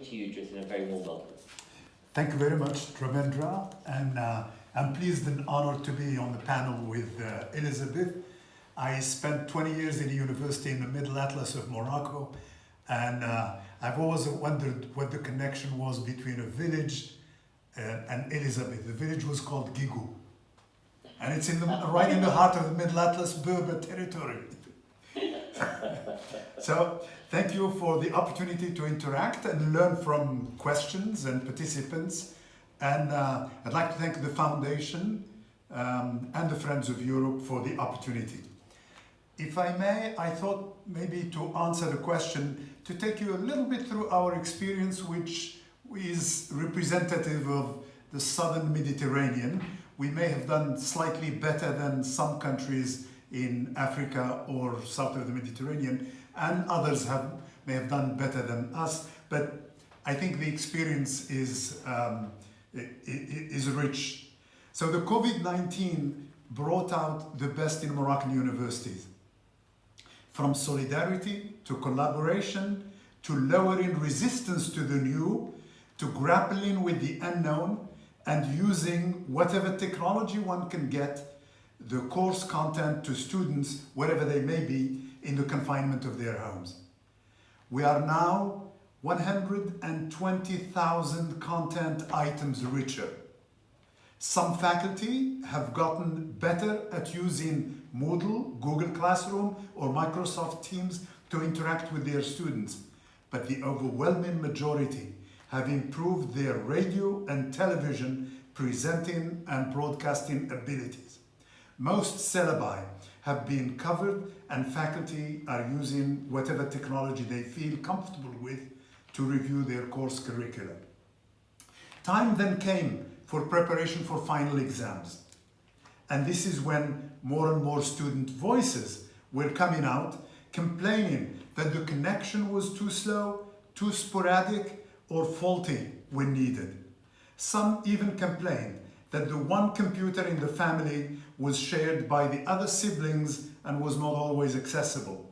To you, Idris, and a very warm welcome. Thank you very much, Travendra, and I'm pleased and honored to be on the panel with Elizabeth. I spent 20 years in a university in the Middle Atlas of Morocco, and I've always wondered what the connection was between a village and Elizabeth. The village was called Gigou, and it's right in the heart of the Middle Atlas Berber territory. So thank you for the opportunity to interact and learn from questions and participants. And I'd like to thank the Foundation and the Friends of Europe for the opportunity. If I may, I thought maybe to answer the question, to take you a little bit through our experience, which is representative of the Southern Mediterranean. We may have done slightly better than some countries in Africa or south of the Mediterranean, and others may have done better than us, but I think the experience is rich. So the COVID-19 brought out the best in Moroccan universities, from solidarity to collaboration, to lowering resistance to the new, to grappling with the unknown, and using whatever technology one can get, the course content to students, wherever they may be, in the confinement of their homes. We are now 120,000 content items richer. Some faculty have gotten better at using Moodle, Google Classroom, or Microsoft Teams to interact with their students, but the overwhelming majority have improved their radio and television presenting and broadcasting abilities. Most syllabi have been covered, and faculty are using whatever technology they feel comfortable with to review their course curricula. Time then came for preparation for final exams. And this is when more and more student voices were coming out, complaining that the connection was too slow, too sporadic, or faulty when needed. Some even complained that the one computer in the family was shared by the other siblings and was not always accessible.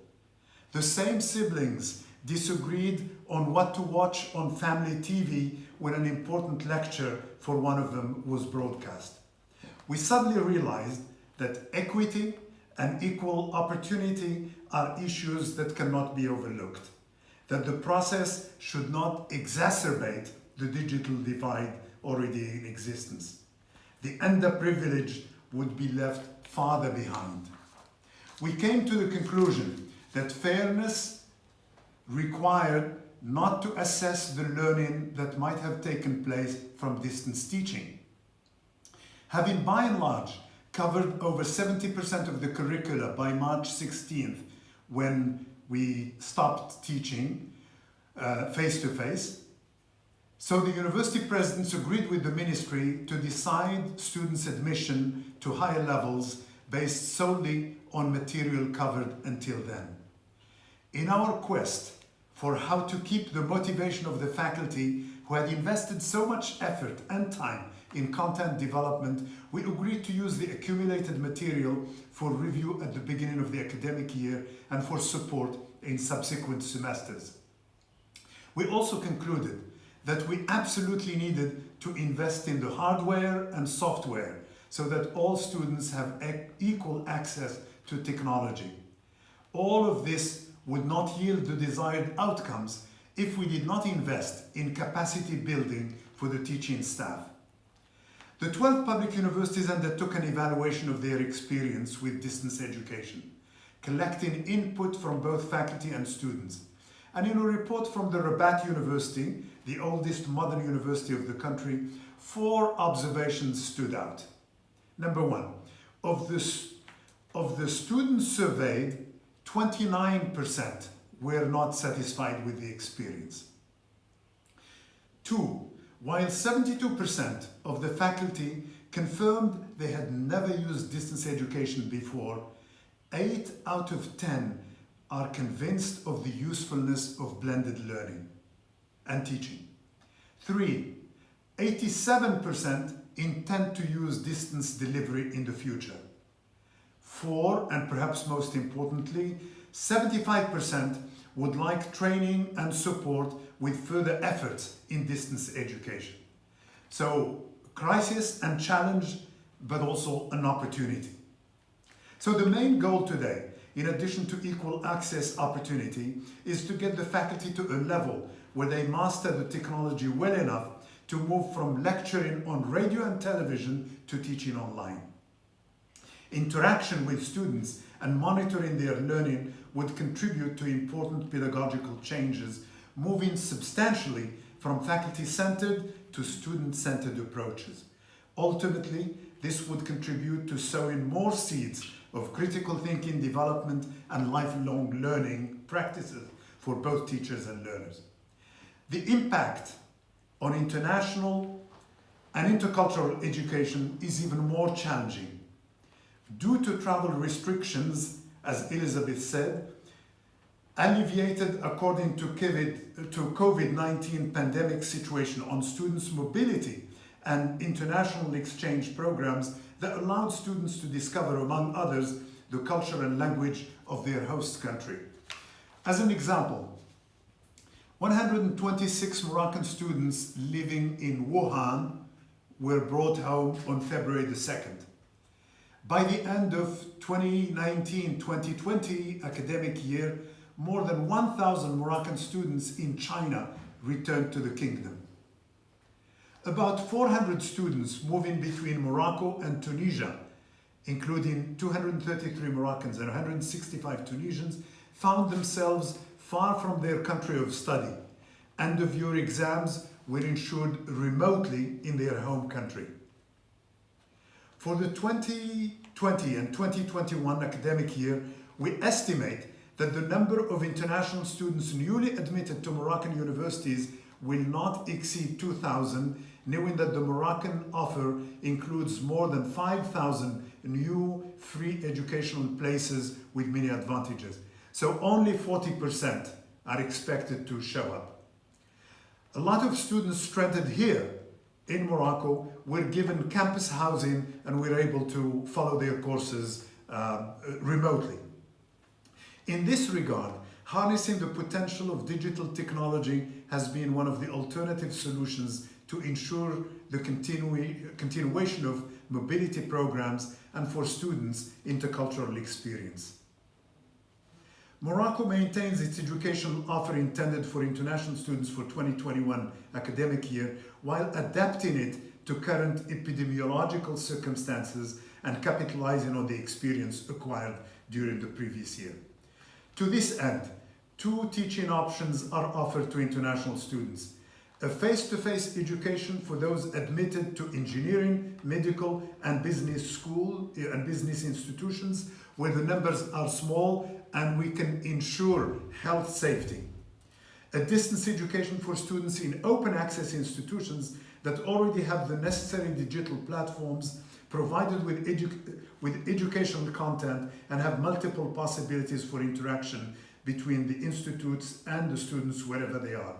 The same siblings disagreed on what to watch on family TV when an important lecture for one of them was broadcast. We suddenly realized that equity and equal opportunity are issues that cannot be overlooked, that the process should not exacerbate the digital divide already in existence. The underprivileged would be left farther behind. We came to the conclusion that fairness required not to assess the learning that might have taken place from distance teaching. Having by and large covered over 70% of the curricula by March 16th, when we stopped teaching face-to-face, so the university presidents agreed with the ministry to decide students' admission to higher levels based solely on material covered until then. In our quest for how to keep the motivation of the faculty who had invested so much effort and time in content development, we agreed to use the accumulated material for review at the beginning of the academic year and for support in subsequent semesters. We also concluded that we absolutely needed to invest in the hardware and software so that all students have equal access to technology. All of this would not yield the desired outcomes if we did not invest in capacity building for the teaching staff. The 12 public universities undertook an evaluation of their experience with distance education, collecting input from both faculty and students. And in a report from the Rabat University, the oldest modern university of the country, 4 observations stood out. Number one, of the students surveyed, 29% were not satisfied with the experience. 2, while 72% of the faculty confirmed they had never used distance education before, 8 out of 10 are convinced of the usefulness of blended learning and teaching. 3, 87% intend to use distance delivery in the future. 4, and perhaps most importantly, 75% would like training and support with further efforts in distance education. So, crisis and challenge, but also an opportunity. So the main goal today, in addition to equal access opportunity, is to get the faculty to a level where they master the technology well enough to move from lecturing on radio and television to teaching online. Interaction with students and monitoring their learning would contribute to important pedagogical changes, moving substantially from faculty-centered to student-centered approaches. Ultimately, this would contribute to sowing more seeds of critical thinking development and lifelong learning practices for both teachers and learners. The impact on international and intercultural education is even more challenging. Due to travel restrictions, as Elizabeth said, alleviated according to COVID-19 pandemic situation on students' mobility and international exchange programs that allowed students to discover, among others, the culture and language of their host country. As an example, 126 Moroccan students living in Wuhan were brought home on February the 2nd. By the end of 2019-2020 academic year, more than 1,000 Moroccan students in China returned to the kingdom. About 400 students moving between Morocco and Tunisia, including 233 Moroccans and 165 Tunisians, found themselves far from their country of study. End-of-year exams were ensured remotely in their home country. For the 2020 and 2021 academic year, we estimate that the number of international students newly admitted to Moroccan universities will not exceed 2,000, knowing that the Moroccan offer includes more than 5,000 new free educational places with many advantages. So only 40% are expected to show up. A lot of students stranded here in Morocco were given campus housing and were able to follow their courses remotely. In this regard, harnessing the potential of digital technology has been one of the alternative solutions to ensure the continuation of mobility programs and for students' intercultural experience. Morocco maintains its educational offer intended for international students for 2021 academic year while adapting it to current epidemiological circumstances and capitalizing on the experience acquired during the previous year. To this end, two teaching options are offered to international students. A face-to-face education for those admitted to engineering, medical, and business school and business institutions where the numbers are small and we can ensure health safety. A distance education for students in open access institutions that already have the necessary digital platforms provided with educational content and have multiple possibilities for interaction between the institutes and the students wherever they are.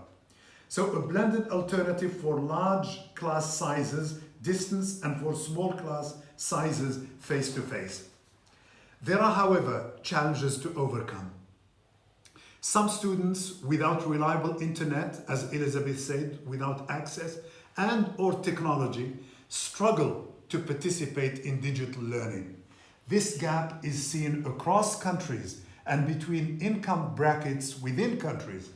So a blended alternative for large class sizes, distance, and for small class sizes, face-to-face. There are, however, challenges to overcome. Some students without reliable internet, as Elizabeth said, without access and or technology, struggle to participate in digital learning. This gap is seen across countries and between income brackets within countries.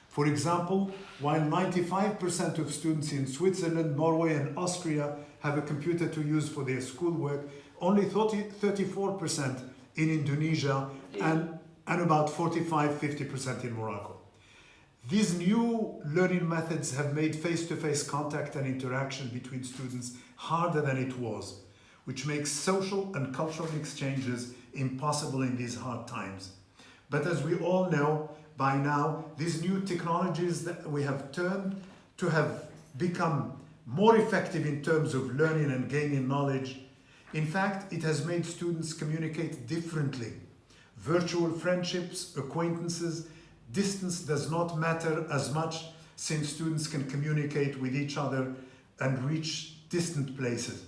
For example, while 95% of students in Switzerland, Norway, and Austria have a computer to use for their schoolwork, only 34% in Indonesia and about 45-50% in Morocco. These new learning methods have made face-to-face contact and interaction between students harder than it was, which makes social and cultural exchanges impossible in these hard times. But as we all know, by now, these new technologies that we have turned to have become more effective in terms of learning and gaining knowledge. In fact, it has made students communicate differently. Virtual friendships, acquaintances, distance does not matter as much since students can communicate with each other and reach distant places.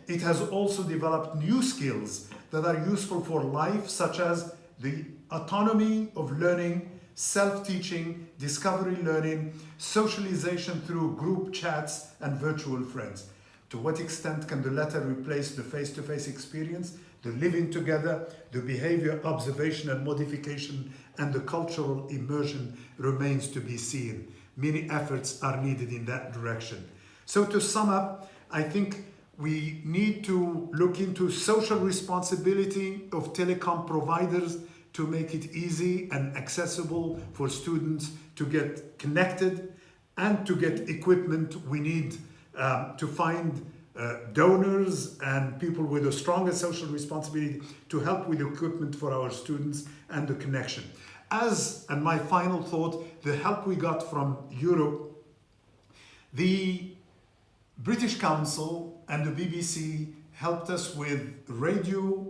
It has also developed new skills that are useful for life, such as the autonomy of learning, self-teaching, discovery learning, socialization through group chats and virtual friends. To what extent can the latter replace the face-to-face experience, the living together, the behavior observation and modification, and the cultural immersion remains to be seen. Many efforts are needed in that direction. So to sum up, I think we need to look into social responsibility of telecom providers to make it easy and accessible for students to get connected and to get equipment. We need to find donors and people with a stronger social responsibility to help with equipment for our students and the connection. And my final thought, the help we got from Europe, the British Council and the BBC helped us with radio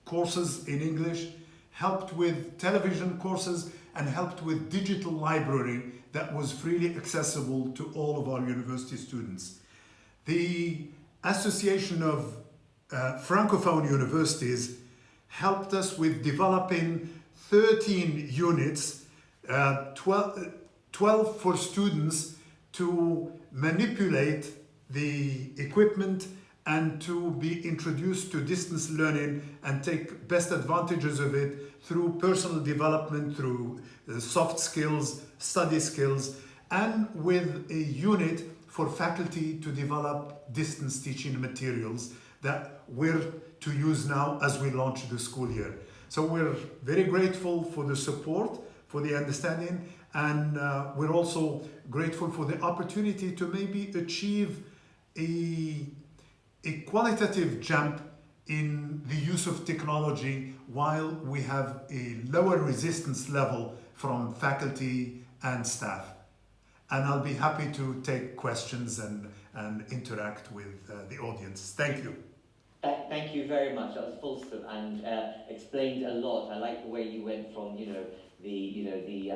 courses in English, helped with television courses, and helped with digital library that was freely accessible to all of our university students. The Association of Francophone Universities helped us with developing 13 units, 12 for students to manipulate the equipment and to be introduced to distance learning and take best advantages of it through personal development, through soft skills, study skills, and with a unit for faculty to develop distance teaching materials that we're to use now as we launch the school year. So we're very grateful for the support, for the understanding, and we're also grateful for the opportunity to maybe achieve a qualitative jump in the use of technology while we have a lower resistance level from faculty and staff. And I'll be happy to take questions and interact with the audience. Thank you. Thank you very much. That was fulsome and explained a lot. I like the way you went from, the